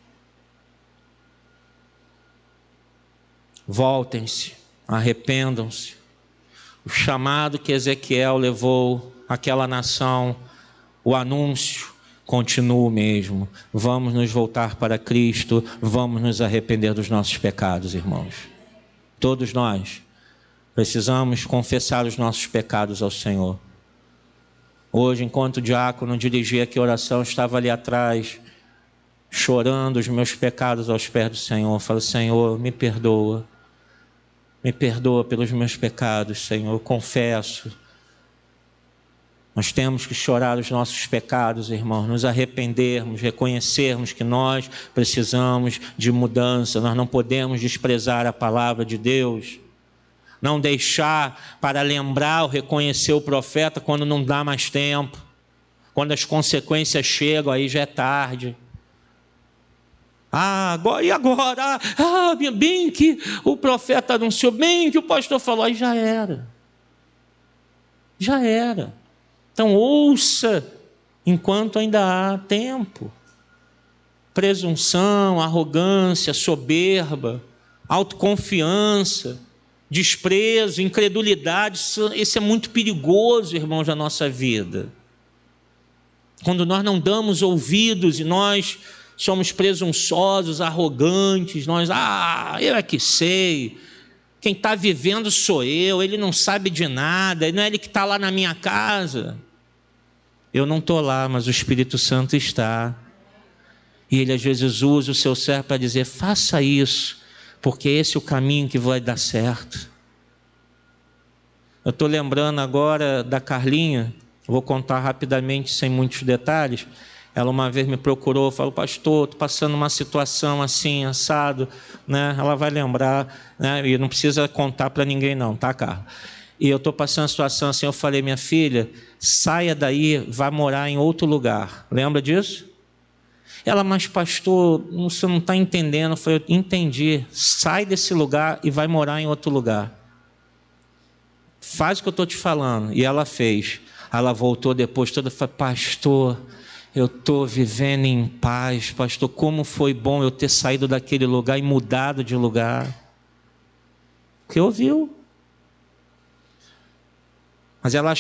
Voltem-se, arrependam-se. O chamado que Ezequiel levou àquela nação, o anúncio, continua o mesmo. Vamos nos voltar para Cristo, vamos nos arrepender dos nossos pecados, irmãos. Todos nós precisamos confessar os nossos pecados ao Senhor. Hoje, enquanto o diácono dirigia aqui a oração, estava ali atrás, chorando os meus pecados aos pés do Senhor. Eu falo: Senhor, me perdoa pelos meus pecados, Senhor, eu confesso. Nós temos que chorar os nossos pecados, irmãos, nos arrependermos, reconhecermos que nós precisamos de mudança. Nós não podemos desprezar a palavra de Deus. Não deixar para lembrar ou reconhecer o profeta quando não dá mais tempo. Quando as consequências chegam, aí já é tarde. Agora, e agora? Bem que o profeta anunciou, bem que o pastor falou, aí já era. Já era. Então ouça enquanto ainda há tempo. Presunção, arrogância, soberba, autoconfiança, desprezo, incredulidade, isso é muito perigoso, irmãos, na nossa vida. Quando nós não damos ouvidos e nós somos presunçosos, arrogantes, eu é que sei, quem está vivendo sou eu, ele não sabe de nada, não é ele que está lá na minha casa. Eu não estou lá, mas o Espírito Santo está. E ele às vezes usa o seu servo para dizer: faça isso, porque esse é o caminho que vai dar certo. Eu estou lembrando agora da Carlinha, vou contar rapidamente, sem muitos detalhes. Ela uma vez me procurou, falou: pastor, estou passando uma situação assim, assado, né? Ela vai lembrar, né? E não precisa contar para ninguém não, tá, Carla? E eu estou passando uma situação assim, eu falei: minha filha, saia daí, vá morar em outro lugar. Lembra disso? Ela: mas pastor, você não está entendendo. Eu falei: eu entendi, sai desse lugar e vai morar em outro lugar. Faz o que eu estou te falando. E ela fez. Ela voltou depois toda e falou: pastor, eu estou vivendo em paz, pastor, como foi bom eu ter saído daquele lugar e mudado de lugar. Porque ouviu. Mas ela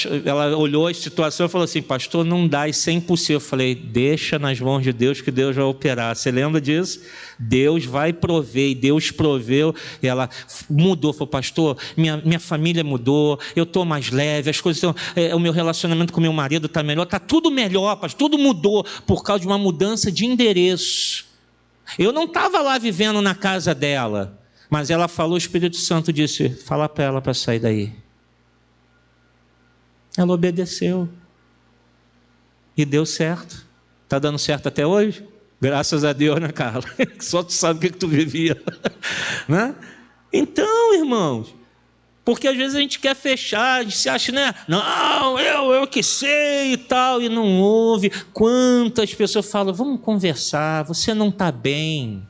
olhou a situação e falou assim: pastor, não dá, isso é impossível. Eu falei: deixa nas mãos de Deus que Deus vai operar. Você lembra disso? Deus vai prover, e Deus proveu. E ela mudou, falou: pastor, minha família mudou, eu estou mais leve, as coisas estão, o meu relacionamento com meu marido está melhor, está tudo melhor, pastor, tudo mudou por causa de uma mudança de endereço. Eu não estava lá vivendo na casa dela, Mas ela falou, o Espírito Santo disse, fala para ela para sair daí. Ela obedeceu. E deu certo. Está dando certo até hoje? Graças a Deus, né, Carla? Só tu sabe o que tu vivia. Né? Então, irmãos, porque às vezes a gente quer fechar, a gente se acha, né? Não, eu que sei e tal, e não ouve. Quantas pessoas falam, vamos conversar, você não está bem.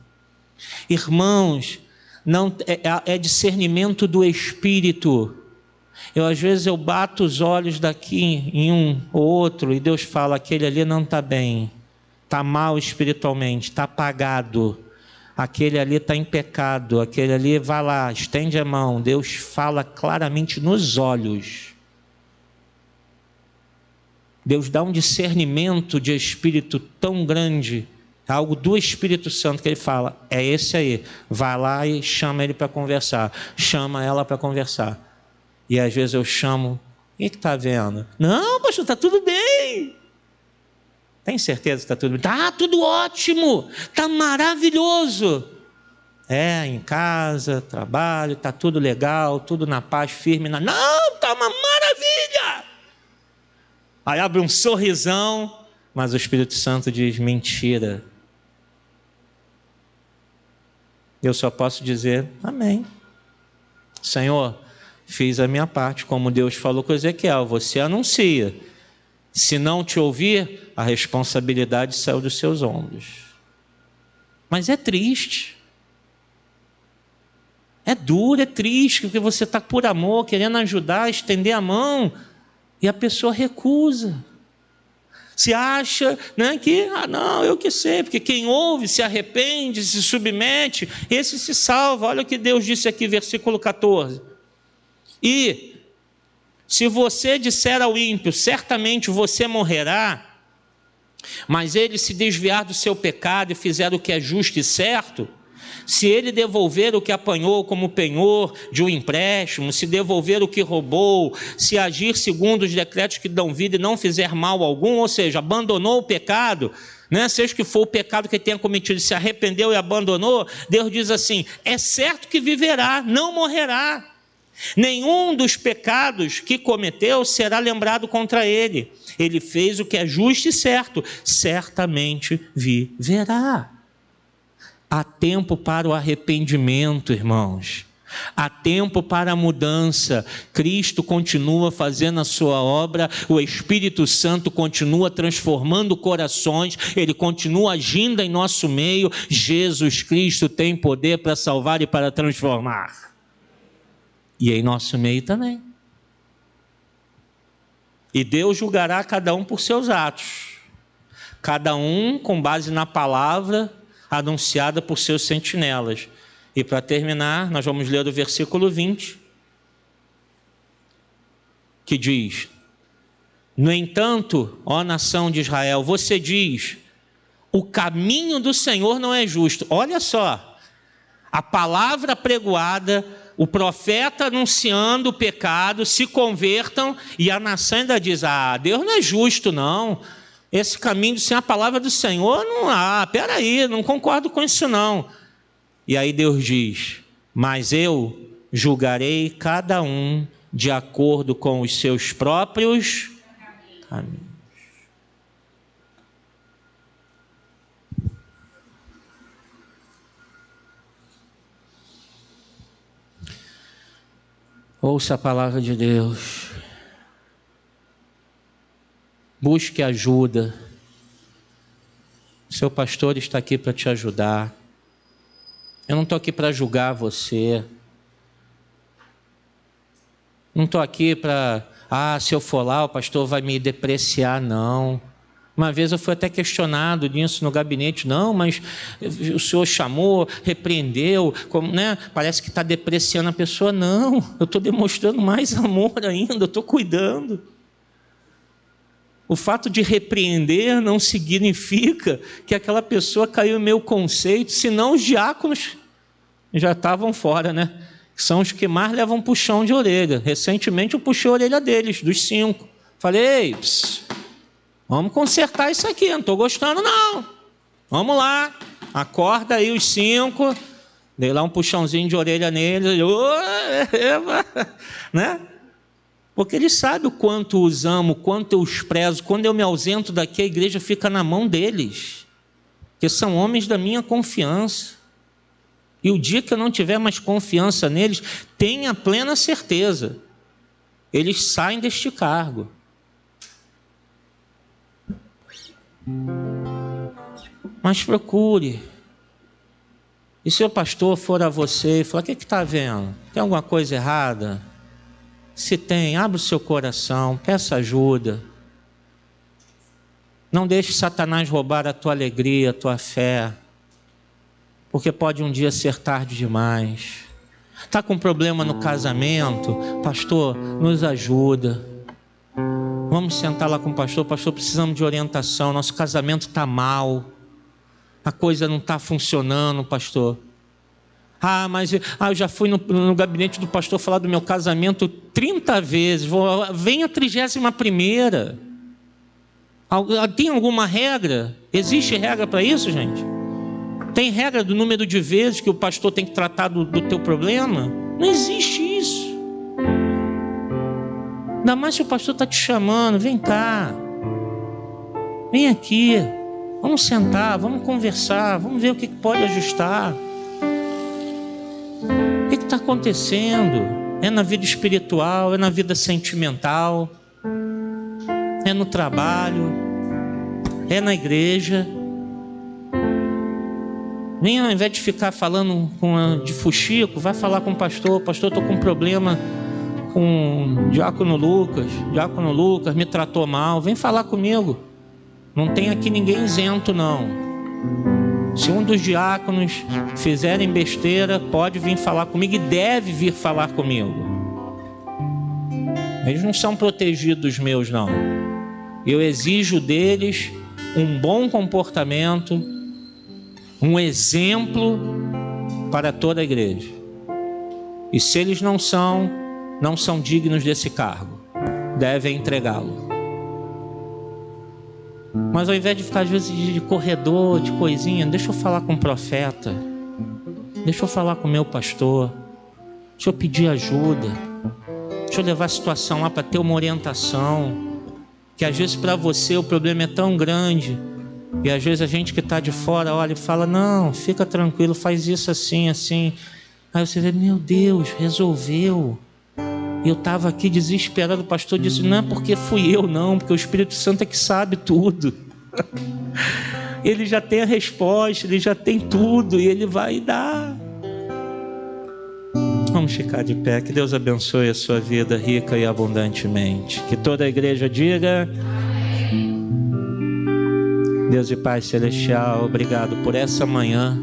Irmãos, não, é discernimento do Espírito. Às vezes eu bato os olhos daqui em um ou outro, e Deus fala, aquele ali não está bem, está mal espiritualmente, está apagado. Aquele ali está em pecado, aquele ali, vai lá, estende a mão. Deus fala claramente nos olhos. Deus dá um discernimento de espírito tão grande, algo do Espírito Santo, que ele fala, é esse aí, vai lá e chama ele para conversar, chama ela para conversar. E às vezes eu chamo, o que está vendo? Não, pastor, está tudo bem. Tem certeza que está tudo bem? Está tudo ótimo, está maravilhoso. Em casa, trabalho, está tudo legal, tudo na paz, firme. Não, está uma maravilha. Aí abre um sorrisão, mas o Espírito Santo diz, mentira. Eu só posso dizer, amém. Senhor, fiz a minha parte, como Deus falou com Ezequiel, você anuncia. Se não te ouvir, a responsabilidade saiu dos seus ombros. Mas é triste. É duro, é triste, porque você está por amor, querendo ajudar, estender a mão, e a pessoa recusa. Se acha, né, que, não, eu que sei, porque quem ouve, se arrepende, se submete, esse se salva. Olha o que Deus disse aqui, versículo 14. E se você disser ao ímpio, certamente você morrerá, mas ele se desviar do seu pecado e fizer o que é justo e certo, se ele devolver o que apanhou como penhor de um empréstimo, se devolver o que roubou, se agir segundo os decretos que dão vida e não fizer mal algum, ou seja, abandonou o pecado, né? Seja que for o pecado que ele tenha cometido, se arrependeu e abandonou, Deus diz assim, é certo que viverá, não morrerá. Nenhum dos pecados que cometeu será lembrado contra ele. Ele fez o que é justo e certo, certamente viverá. Há tempo para o arrependimento, irmãos. Há tempo para a mudança. Cristo continua fazendo a sua obra, o Espírito Santo continua transformando corações, ele continua agindo em nosso meio. Jesus Cristo tem poder para salvar e para transformar. E em nosso meio também. E Deus julgará cada um por seus atos. Cada um com base na palavra anunciada por seus sentinelas. E para terminar, nós vamos ler o versículo 20. Que diz, no entanto, ó nação de Israel, você diz, o caminho do Senhor não é justo. Olha só, a palavra pregoada, o profeta anunciando o pecado, se convertam, e a nação ainda diz, Deus não é justo não, esse caminho sem a palavra do Senhor, peraí, não concordo com isso não. E aí Deus diz, mas eu julgarei cada um de acordo com os seus próprios caminhos. Ouça a palavra de Deus. Busque ajuda. Seu pastor está aqui para te ajudar. Eu não estou aqui para julgar você. Não estou aqui para, se eu for lá o pastor vai me depreciar, não. Uma vez eu fui até questionado nisso no gabinete, não, mas o senhor chamou, repreendeu, né? Parece que está depreciando a pessoa. Não, eu estou demonstrando mais amor ainda, eu estou cuidando. O fato de repreender não significa que aquela pessoa caiu no meu conceito, senão os diáconos já estavam fora, né? São os que mais levam puxão de orelha. Recentemente eu puxei a orelha deles, dos 5. Falei, vamos consertar isso aqui, não estou gostando não. Vamos lá, acorda aí os 5, Dei lá um puxãozinho de orelha nele, né? Porque ele sabe o quanto os amo, o quanto eu os prezo. Quando eu me ausento daqui, a igreja fica na mão deles, que são homens da minha confiança. E o dia que eu não tiver mais confiança neles, tenha plena certeza, eles saem deste cargo. Mas procure. E se o pastor for a você e falar: o que está vendo? Tem alguma coisa errada? Se tem, abra o seu coração, peça ajuda. Não deixe Satanás roubar a tua alegria, a tua fé, porque pode um dia ser tarde demais. Está com problema no casamento? Pastor, nos ajuda. Vamos sentar lá com o pastor. Pastor, precisamos de orientação, nosso casamento está mal, a coisa não está funcionando, pastor. Mas eu já fui no gabinete do pastor falar do meu casamento 30 vezes. Vem a 31ª. Tem alguma regra? Existe regra para isso, gente? Tem regra do número de vezes que o pastor tem que tratar do teu problema? Não existe isso. Ainda mais se o pastor está te chamando: vem cá, vem aqui, vamos sentar, vamos conversar, vamos ver o que pode ajustar. O que está acontecendo? É na vida espiritual, é na vida sentimental, é no trabalho, é na igreja. Nem ao invés de ficar falando de fuxico, vai falar com o pastor: pastor, estou com um problema com o diácono Lucas. Diácono Lucas me tratou mal, vem falar comigo. Não tem aqui ninguém isento, não. Se um dos diáconos fizerem besteira, pode vir falar comigo e deve vir falar comigo. Eles não são protegidos meus, não. Eu exijo deles um bom comportamento, um exemplo para toda a igreja. E se eles não são dignos desse cargo, devem entregá-lo. Mas ao invés de ficar às vezes de corredor, de coisinha, deixa eu falar com o profeta, deixa eu falar com o meu pastor, deixa eu pedir ajuda, deixa eu levar a situação lá para ter uma orientação. Que às vezes para você o problema é tão grande, e às vezes a gente que está de fora olha e fala: não, fica tranquilo, faz isso assim, assim. Aí você vê: meu Deus, resolveu. E eu estava aqui desesperado. O pastor disse: não é porque fui eu, não, porque o Espírito Santo é que sabe tudo. Ele já tem a resposta, ele já tem tudo, e ele vai dar. Vamos ficar de pé. Que Deus abençoe a sua vida rica e abundantemente. Que toda a igreja diga: Deus e Pai Celestial, obrigado por essa manhã,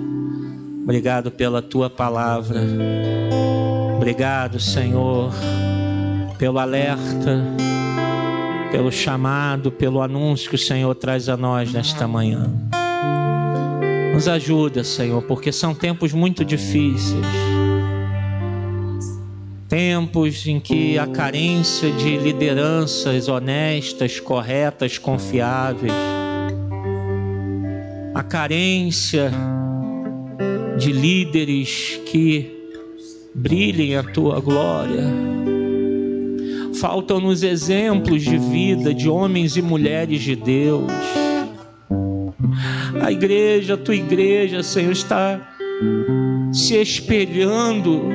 obrigado pela Tua palavra, obrigado, Senhor, pelo alerta, pelo chamado, pelo anúncio que o Senhor traz a nós nesta manhã. Nos ajuda, Senhor, porque são tempos muito difíceis, tempos em que a carência de lideranças honestas, corretas, confiáveis, a carência de líderes que brilhem a Tua glória. Faltam-nos exemplos de vida de homens e mulheres de Deus. A igreja, a Tua igreja, Senhor, está se espelhando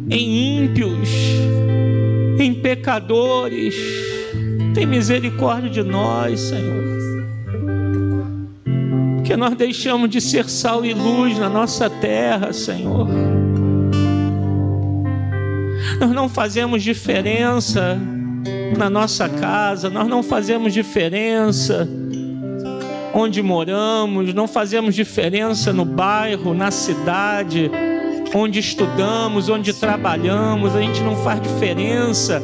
em ímpios, em pecadores. Tem misericórdia de nós, Senhor, que nós deixamos de ser sal e luz na nossa terra, Senhor. Nós não fazemos diferença na nossa casa, nós não fazemos diferença onde moramos, não fazemos diferença no bairro, na cidade, onde estudamos, onde trabalhamos. A gente não faz diferença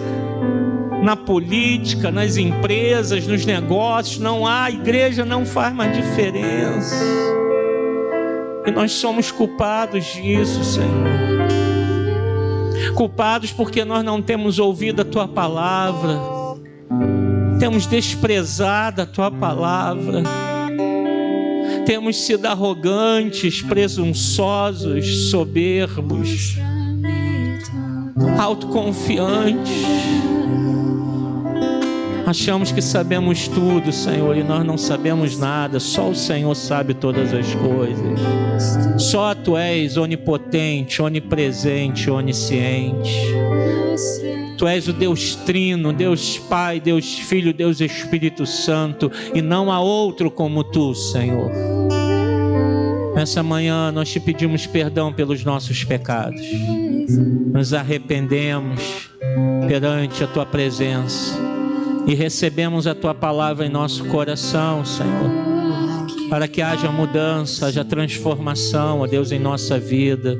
na política, nas empresas, nos negócios. Não há, a igreja não faz mais diferença. E nós somos culpados disso, Senhor. Culpados porque nós não temos ouvido a Tua palavra, temos desprezado a Tua palavra, temos sido arrogantes, presunçosos, soberbos, autoconfiantes. Achamos que sabemos tudo, Senhor, e nós não sabemos nada. Só o Senhor sabe todas as coisas. Só Tu és onipotente, onipresente, onisciente. Tu és o Deus Trino, Deus Pai, Deus Filho, Deus Espírito Santo, e não há outro como Tu, Senhor. Nessa manhã nós Te pedimos perdão pelos nossos pecados. Nos arrependemos perante a Tua presença e recebemos a Tua palavra em nosso coração, Senhor, para que haja mudança, haja transformação, ó Deus, em nossa vida,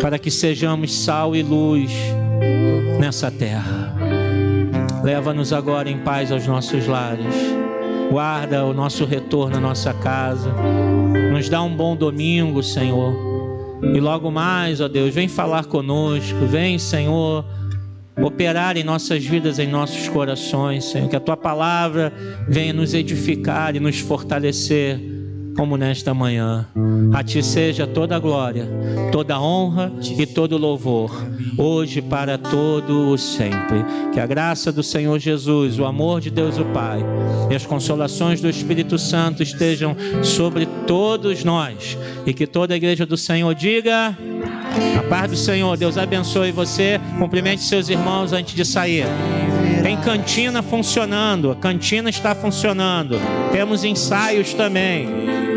para que sejamos sal e luz nessa terra. Leva-nos agora em paz aos nossos lares. Guarda o nosso retorno à nossa casa. Nos dá um bom domingo, Senhor. E logo mais, ó Deus, vem falar conosco. Vem, Senhor, operar em nossas vidas, em nossos corações, Senhor. Que a Tua palavra venha nos edificar e nos fortalecer, como nesta manhã. A Ti seja toda a glória, toda a honra e todo o louvor, hoje para todo o sempre. Que a graça do Senhor Jesus, o amor de Deus o Pai e as consolações do Espírito Santo estejam sobre todos nós, e que toda a igreja do Senhor diga: a paz do Senhor. Deus abençoe você. Cumprimente seus irmãos antes de sair. Tem cantina funcionando, a cantina está funcionando. Temos ensaios também.